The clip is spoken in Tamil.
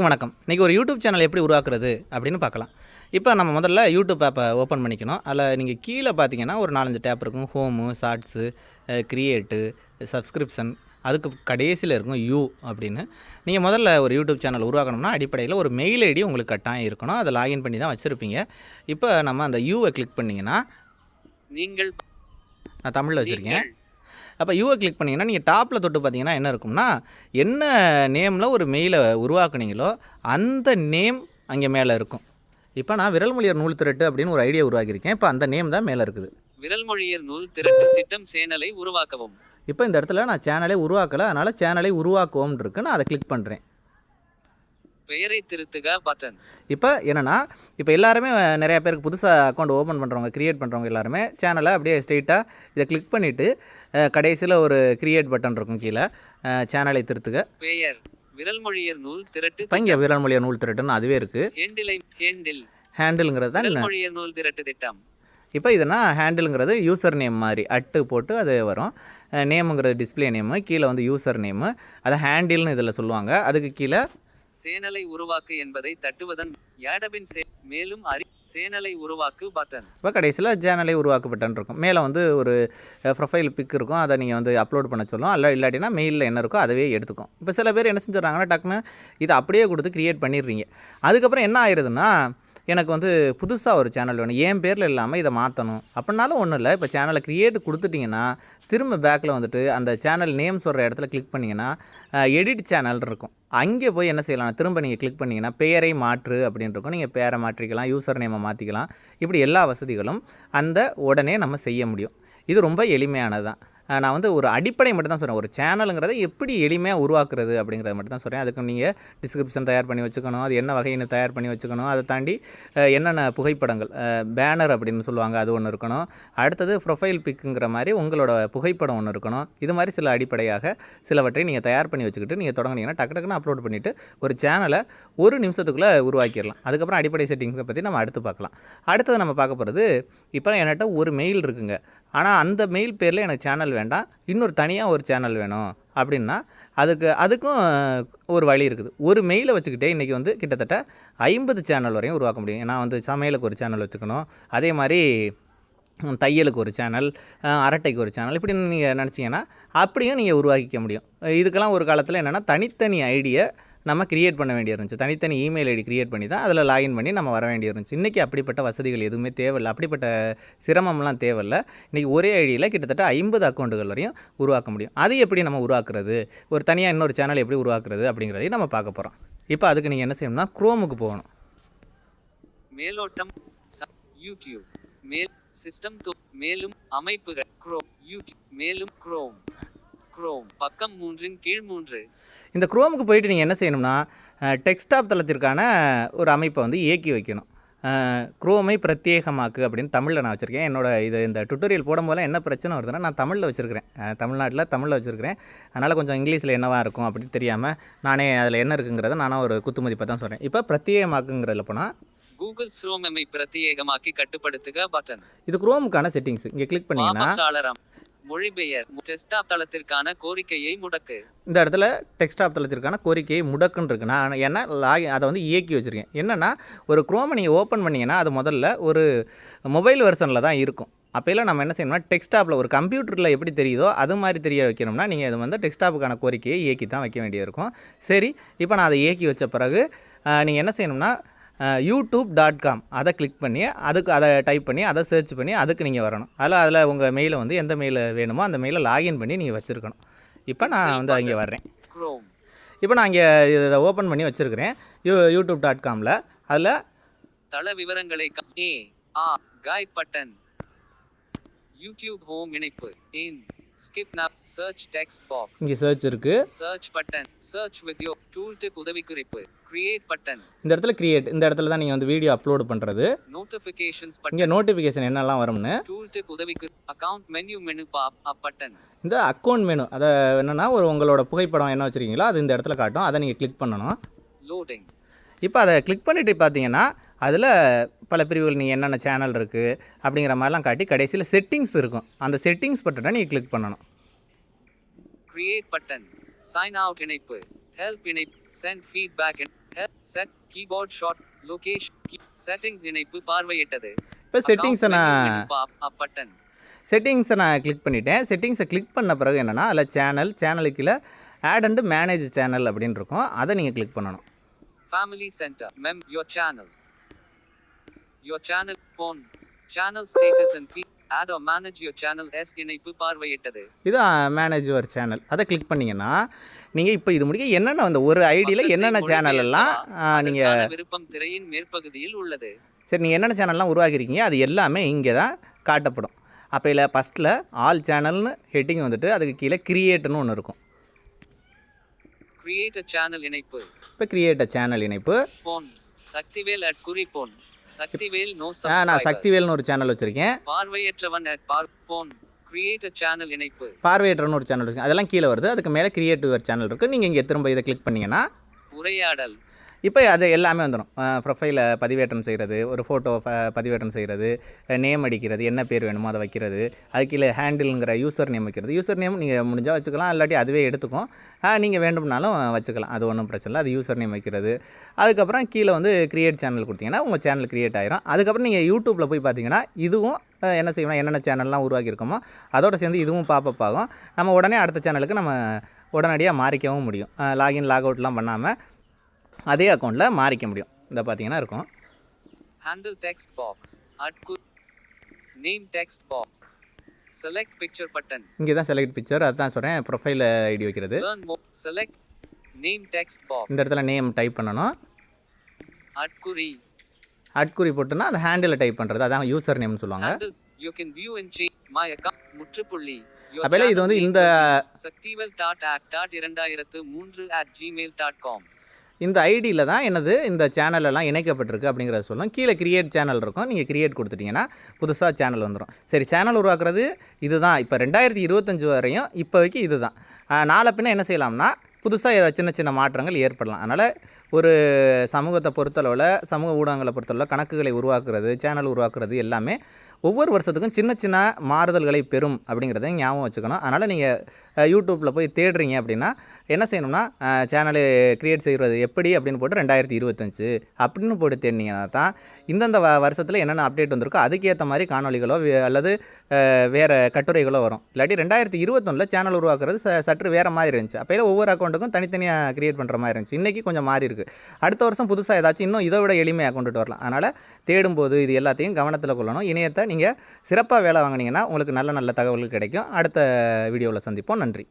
வணக்கம். இன்றைக்கி ஒரு யூடியூப் சேனல் எப்படி உருவாக்குறது அப்படின்னு பார்க்கலாம். இப்போ நம்ம முதல்ல யூடியூப் ஆப்பை ஓப்பன் பண்ணிக்கணும். அதில் நீங்கள் கீழே பார்த்தீங்கன்னா ஒரு 4, 5 டேப் இருக்கும். ஹோமு, ஷார்ட்ஸு, கிரியேட்டு, சப்ஸ்கிரிப்ஷன், அதுக்கு கடைசியில் இருக்கும் அப்படின்னு. நீங்கள் முதல்ல ஒரு யூடியூப் சேனல் உருவாக்கணும்னா அடிப்படையில் ஒரு மெயில் ஐடி உங்களுக்கு கட்டாயம் இருக்கணும். அதை லாகின் பண்ணி தான் வச்சுருப்பீங்க. இப்போ நம்ம அந்த யூவை கிளிக் பண்ணிங்கன்னா, நான் தமிழில் வச்சுருக்கேன். அப்போ யூவை கிளிக் பண்ணிங்கன்னா நீங்கள் டாப்பில் தொட்டு பார்த்தீங்கன்னா என்ன இருக்கும்னா, என்ன நேமில் ஒரு மெயிலை உருவாக்குனீங்களோ அந்த நேம் அங்கே மேலே இருக்கும். இப்போ நான் விரல்மொழியர் நூல் திரட்டு அப்படின்னு ஒரு ஐடியா உருவாக்கியிருக்கேன். இப்போ அந்த நேம் தான் மேலே இருக்குது. விரல்மொழியர் நூல் திரட்டு திட்டம் சேனலை உருவாக்கவும். இப்போ இந்த இடத்துல நான் சேனலை உருவாக்கலை, அதனால் சேனலை உருவாக்குவோம் இருக்கு. நான் அதை கிளிக் பண்ணுறேன். பெயரை திருத்துக பட்டன். இப்போ என்னென்னா, இப்போ எல்லாருமே நிறையா பேருக்கு புதுசாக அக்கௌண்ட் ஓப்பன் பண்ணுறவங்க, கிரியேட் பண்ணுறவங்க எல்லாருமே சேனலை அப்படியே ஸ்ட்ரெயிட்டாக இதை கிளிக் பண்ணிவிட்டு கடைசியில் ஒரு கிரியேட் பட்டன் இருக்கும் கீழே, சேனலை திருத்துக. பெயர் விரல்மொழியர் நூல் திரட்டு. இப்போ இங்கே விரல்மொழியர் நூல் திரட்டுன்னு அதுவே இருக்குது. ஹேண்டிலுங்கிறது தான் விரல்மொழியர் நூல் திரட்டு திட்டம். இப்போ இதுனா ஹேண்டிலுங்கிறது யூசர் நேம் மாதிரி அட்டு போட்டு அது வரும். நேமுங்கிறது டிஸ்பிளே நேமு, கீழே வந்து யூசர் நேமு, அதை ஹேண்டில்னு இதில் சொல்லுவாங்க. அதுக்கு கீழே சேனலை உருவாக்கு என்பதை தட்டுவதன் யாடபின் மேலும் சேனலை உருவாக்கு பட்டன். இப்போ கடைசியில் சேனலை உருவாக்கு பட்டன் இருக்கும். மேலே வந்து ஒரு ப்ரொஃபைல் பிக் இருக்கும், அதை நீங்கள் வந்து அப்லோட் பண்ண சொல்லும். அல்ல இல்லாட்டினா மெயிலில் என்ன இருக்கோ அதவே எடுத்துக்கும். இப்போ சில பேர் என்ன செஞ்சுறாங்கன்னா, டக்குன்னு இதை அப்படியே கொடுத்து க்ரியேட் பண்ணிடுறீங்க. அதுக்கப்புறம் என்ன ஆயிடுதுன்னா, எனக்கு வந்து புதுசாக ஒரு சேனல் வேணும், என் பேரில் இல்லாமல் இதை மாற்றணும் அப்படின்னாலும் ஒன்றும் இல்லை. இப்போ சேனலை க்ரியேட் கொடுத்துட்டிங்கன்னா திரும்ப பேக்கில் வந்துட்டு அந்த சேனல் நேம் சொல்கிற இடத்துல கிளிக் பண்ணிங்கன்னா எடிட் சேனல் இருக்கும். அங்கே போய் என்ன செய்யலாம், திரும்ப நீங்கள் கிளிக் பண்ணிங்கன்னா பெயரை மாற்று அப்படின்னு இருக்கும். நீங்கள் பெயரை மாற்றிக்கலாம், யூசர் நேமை மாற்றிக்கலாம். இப்படி எல்லா வசதிகளும் அந்த உடனே நம்ம செய்ய முடியும். இது ரொம்ப எளிமையானது தான். நான் வந்து ஒரு அடிப்படை மட்டும் தான் சொல்கிறேன். ஒரு சேனலுங்கிறத எப்படி எளிமையாக உருவாக்குறது அப்படிங்கிறத மட்டும் தான் சொல்கிறேன். அதுக்கு நீங்கள் டிஸ்கிரிப்ஷன் தயார் பண்ணி வச்சுக்கணும், அது என்ன வகைன்னு தயார் பண்ணி வச்சுக்கணும். அதை தாண்டி என்னென்ன புகைப்படங்கள், பேனர் அப்படின்னு சொல்லுவாங்க, அது ஒன்று இருக்கணும். அடுத்தது ப்ரொஃபைல் பிக்குங்கிற மாதிரி உங்களோட புகைப்படம் ஒன்று இருக்கணும். இது மாதிரி சில அடிப்படையாக சிலவற்றை நீங்கள் தயார் பண்ணி வச்சுக்கிட்டு நீங்கள் தொடங்குனீங்கன்னா டக்குன்னு அப்லோட் பண்ணிவிட்டு ஒரு சேனலை 1 நிமிஷத்துக்குள்ளே உருவாக்கிடலாம். அதுக்கப்புறம் அடிப்படை செட்டிங்ஸை பற்றி நம்ம அடுத்து பார்க்கலாம். அடுத்தது நம்ம பார்க்க போகிறது, இப்போ என்கிட்ட ஒரு மெயில் இருக்குங்க, ஆனால் அந்த மெயில் பேரில் எனக்கு சேனல் வேண்டாம், இன்னொரு தனியாக ஒரு சேனல் வேணும் அப்படின்னா அதுக்கும் ஒரு வழி இருக்குது. ஒரு மெயிலை வச்சுக்கிட்டே இன்றைக்கி வந்து கிட்டத்தட்ட 50 சேனல் வரையும் உருவாக்க முடியும். நான் வந்து சமையலுக்கு ஒரு சேனல் வச்சுக்கணும், அதே மாதிரி தையலுக்கு ஒரு சேனல், அரட்டைக்கு ஒரு சேனல், இப்படி நீங்கள் நினச்சிங்கன்னா அப்படியும் நீங்கள் உருவாக்கிக்க முடியும். இதுக்கெல்லாம் ஒரு காலத்தில் என்னென்னா தனித்தனி ஐடியை நம்ம க்ரியேட் பண்ண வேண்டிய இருந்துச்சு. தனித்தனி இமெயில் ஐடி க்ரியேட் பண்ணி தான் அதில் லாகின் பண்ணி நம்ம வர வேண்டிய இருந்துச்சு. இன்றைக்கி அப்படிப்பட்ட வசதிகள் எதுவுமே தேவையில்லை, அப்படிப்பட்ட சிரமம்லாம் தேவையில்லை. இன்றைக்கி ஒரே ஐடியில் கிட்டத்தட்ட 50 அக்கௌண்ட்டுகள் வரையும் உருவாக்க முடியும். அது எப்படி நம்ம உருவாக்குறது, ஒரு தனியாக இன்னொரு சேனல் எப்படி உருவாக்குறது அப்படிங்கிறதையும் நம்ம பார்க்க போகிறோம். இப்போ அதுக்கு நீங்கள் என்ன செய்யணும்னா, குரோமுக்கு போகணும். மேலோட்டம் யூடியூப், மேல் சிஸ்டம், மேலும் அமைப்புகள், குரோம், யூடியூப், மேலும் குரோம் பக்கம் 3 கீழ் 3. இந்த குரோமுக்கு போயிட்டு நீங்கள் என்ன செய்யணும்னா, டெஸ்க்டாப் தளத்திற்கான ஒரு அமைப்பை வந்து இயக்கி வைக்கணும். குரோமை பிரத்யேகமாக்கு அப்படின்னு தமிழில் நான் வச்சுருக்கேன். இந்த டுட்டோரியல் போடும்போது என்ன பிரச்சனை வருதுன்னா, நான் தமிழில் வச்சுருக்கிறேன், தமிழ்நாட்டில் தமிழில் வச்சுருக்கிறேன். அதனால் கொஞ்சம் இங்கிலீஷில் என்னவாக இருக்கும் அப்படின்னு தெரியாமல் நானே அதில் என்ன இருக்குங்கிறத நானும் ஒரு குத்துமதிப்பை தான் சொல்கிறேன். இப்போ பிரத்யேகமாக்குங்கிறதுல போனால் கூகுள் குரோமை பிரத்யேகமாக்கி கட்டுப்படுத்துக பட்டன். இது குரோமுக்கான செட்டிங்ஸ். இங்கே கிளிக் பண்ணிங்கன்னா மொழிபெயர் டெஸ்க்டாப் தளத்திற்கான கோரிக்கையை முடக்கு. இந்த இடத்துல டெஸ்க்டாப் தளத்திற்கான கோரிக்கையை முடக்குன்னு இருக்கு. நான் என்ன அதை வந்து இயக்கி வச்சுருக்கேன். என்னென்னா, ஒரு குரோமை நீங்கள் ஓப்பன் பண்ணிங்கன்னா அது முதல்ல ஒரு மொபைல் வெர்ஷனில் தான் இருக்கும். அப்போல்லாம் நம்ம என்ன செய்யணும்னா, டெஸ்க்டாப்பில் ஒரு கம்ப்யூட்டரில் எப்படி தெரியுதோ அது மாதிரி தெரிய வைக்கணும்னா நீங்கள் இது வந்து டெஸ்க்டாப்புக்கான கோரிக்கையை இயக்கி தான் வைக்க வேண்டியிருக்கும். சரி, இப்போ நான் அதை இயக்கி வச்ச பிறகு நீங்கள் என்ன செய்யணும்னா, youtube.com அதை கிளிக் பண்ணி அதை டைப் பண்ணி அதை சர்ச் பண்ணி அதுக்கு நீங்கள் வரணும். அதில் உங்கள் மெயிலை வந்து எந்த மெயில் வேணுமோ அந்த மெயிலை லாகின் பண்ணி நீங்கள் வச்சுருக்கணும். இப்போ நான் வந்து அங்கே வர்றேன். இப்போ நான் இங்கே இதை ஓப்பன் பண்ணி வச்சுருக்கிறேன் youtube.comல. அதில் தள விவரங்களை கைட் பட்டன், யூடியூப் ஹோம் இணைப்பு, skip now, search text box, இங்கே சர்ச் இருக்குது, search button, search with your tool tip உதவிக்குறிப்பு, கிரியேட் பட்டன். இந்த இடத்துல கிரியேட், இந்த இடத்துல தான் நீங்கள் வந்து வீடியோ அப்லோட் பண்ணுறது. நோட்டிஃபிகேஷன்ஸ் பட்டன், இங்கே நோட்டிஃபிகேஷன் என்னெல்லாம் வரும்னு, டூல் டிப் உதவிக்கு, account menu pop up button. இந்த அக்கௌண்ட் மெனு அதை என்னென்னா உங்களோட புகைப்படம் என்ன வச்சுருக்கீங்களோ அது இந்த இடத்துல காட்டும், அதை நீங்கள் கிளிக் பண்ணணும். லோடிங். இப்போ அதை கிளிக் பண்ணிட்டு பார்த்தீங்கன்னா அதில் பல பிரிவுகள் நீங்கள் என்னென்ன சேனல் இருக்குது அப்படிங்கிற மாதிரிலாம் காட்டி கடைசியில் செட்டிங்ஸ் இருக்கும். அந்த செட்டிங்ஸ் பட்டனை நீங்கள் கிளிக் பண்ணணும். கிரியேட் பட்டன், சைன் அவுட் இணைப்பு, ஹெல்ப் இணைப்பு, send feedback, set keyboard short location settings இணைப்பு பார்வையிட்டது. இப்போ செட்டிங்ஸை நான் பட்டன் செட்டிங்ஸை நான் கிளிக் பண்ணிட்டேன். செட்டிங்ஸை கிளிக் பண்ண பிறகு என்னென்னா அதில் சேனலுக்கு கீழே ஆட் அண்ட் மேனேஜ் சேனல் அப்படின்னு இருக்கும். அதை நீங்கள் கிளிக் பண்ணணும். Family centre your channel phone channel status and feed add or manage your channel இணைப்பு பார்வையிட்டது. இது மேனேஜ் யுவர் சேனல். அதை கிளிக் பண்ணிங்கன்னா நீங்கள் இப்போ இது முடிக்க என்னென்ன அந்த ஒரு ஐடியில் என்னென்ன சேனல் எல்லாம் நீங்கள் விருப்பம் திரையின் மேற்பகுதியில் உள்ளது. சரி, நீங்கள் என்னென்ன சேனல்லாம் உருவாக்கியிருக்கீங்க அது எல்லாமே இங்கே தான் காட்டப்படும். அப்போ இல்லை ஃபஸ்ட்டில் ஆல் சேனல்னு ஹெட்டிங் வந்துட்டு அதுக்கு கீழே கிரியேட்னு ஒன்று இருக்கும். கிரியேட் சேனல் இணைப்பு. இப்போ கிரியேட் சேனல் இணைப்பு. போன் சக்திவேல் @குறிப்போன் சக்திவேல் நோ நான் சக்திவேல்னு ஒரு சேனல் வச்சுருக்கேன். பார்வையற்றவன் போன் கிரியேட் சேனல் இணைப்பு. பார்வையற்றவன் ஒரு சேனல் இருக்குது. அதெல்லாம் கீழே வருது. அதுக்கு மேலே கிரியேட் யுவர் சேனல் இருக்குது. நீங்கள் இங்கே திரும்ப இதை கிளிக் பண்ணிங்கன்னா உரையாடல். இப்போ அது எல்லாமே வந்துடும். ப்ரொஃபைலை பதிவேற்றம் செய்கிறது, ஒரு ஃபோட்டோ பதிவேற்றம் செய்கிறது, நேம் அடிக்கிறது, என்ன பேர் வேணுமோ அதை வைக்கிறது, அது கீழே ஹேண்டிலுங்கிற யூசர் நேம் வைக்கிறது. யூசர் நேம் நீங்கள் முடிஞ்சால் வச்சுக்கலாம், இல்லாட்டி அதுவே எடுத்துக்கும். நீங்கள் வேண்டும்னாலும் வச்சுக்கலாம், அது ஒன்றும் பிரச்சனை இல்லை. அது யூசர் நேம் வைக்கிறது. அதுக்கப்புறம் கீழே வந்து கிரியேட் சேனல் கொடுத்தீங்கன்னா உங்கள் சேனல் கிரியேட் ஆயிரும். அதுக்கப்புறம் நீங்கள் யூடியூப்பில் போய் பார்த்தீங்கன்னா இதுவும் என்ன செய்யணும், என்னென்ன சேனல்லாம் உருவாக்கியிருக்கோமோ அதோடு சேர்ந்து இதுவும் பாப்பப் ஆகும். நம்ம உடனே அடுத்த சேனலுக்கு நம்ம உடனடியாக மாறிக்கவும் முடியும். லாகின் லாக் அவுட்லாம் பண்ணாமல் அதே அக்கௌண்ட்டில் மாறிக்க முடியும். இந்த பார்த்தீங்கன்னா இருக்கும். Handle text box name text box select picture button. இங்கே தான் செலக்ட் பிக்சர், அதுதான் சொல்கிறேன். ப்ரொஃபைல் ஐடி வைக்கிறது. Select name text box. இந்த இடத்துல நேம் டைப் பண்ணணும். அட்குறி போட்டுன்னா அந்த ஹேண்டில் டைப் பண்ணுறது, அதான் யூசர் நேம்னு சொல்லுவாங்க. You can view and change my account முற்றுப்புள்ளி. அப்போ இது வந்து இந்த saktivel.act.2003@gmail.com இந்த ஐடியில் தான் என்னது இந்த சேனலெல்லாம் இணைக்கப்பட்டிருக்கு அப்படிங்கிறத சொல்லும். கீழே கிரியேட் சேனல் இருக்கும். நீங்கள் கிரியேட் கொடுத்துட்டிங்கன்னா புதுசாக சேனல் வந்துடும். சரி, சேனல் உருவாக்குறது இது தான். இப்போ 2025 வரையும் இப்போதைக்கு இது தான். நாளை பின்ன என்ன செய்யலாம்னா புதுசாக சின்ன சின்ன மாற்றங்கள் ஏற்படலாம். அதனால் ஒரு சமூகத்தை பொறுத்தளவில், சமூக ஊடகங்களை பொறுத்தளவில் கணக்குகளை உருவாக்குறது, சேனல் உருவாக்குறது எல்லாமே ஒவ்வொரு வருஷத்துக்கும் சின்ன சின்ன மாறுதல்களை பெறும் அப்படிங்கிறத ஞாபகம் வச்சுக்கணும். அதனால் நீங்கள் யூடியூப்பில் போய் தேடுறீங்க அப்படின்னா என்ன செய்யணும்னா சேனலு கிரியேட் செய்கிறது எப்படி அப்படின்னு போட்டு 2025 அப்படின்னு போட்டு தேடினீங்கன்னா தான் இந்தந்த வருஷத்தில் என்னென்ன அப்டேட் வந்திருக்கோ அதுக்கேற்ற மாதிரி காணொலிகளோ அல்லது வேறு கட்டுரைகளோ வரும். இல்லாட்டி 2021 சேனல் உருவாக்குறது சற்று வேறு மாதிரி இருந்துச்சு. அப்போ ஒவ்வொரு அக்கௌண்ட்டுக்கும் தனித்தனியாக கிரியேட் பண்ணுற மாதிரி இருந்துச்சு. இன்றைக்கி கொஞ்சம் மாறி இருக்குது. அடுத்த வருஷம் புதுசாக ஏதாச்சும் இன்னும் இதை விட எளிமையாக கொண்டுட்டு வரலாம். அதனால் தேடும்போது இது எல்லாத்தையும் கவனத்தில் கொள்ளணும். இணையத்தை நீங்கள் சிறப்பாக வேலை வாங்கினீங்கன்னா உங்களுக்கு நல்ல நல்ல தகவல்கள் கிடைக்கும். அடுத்த வீடியோவில் சந்திப்போம். நன்றி.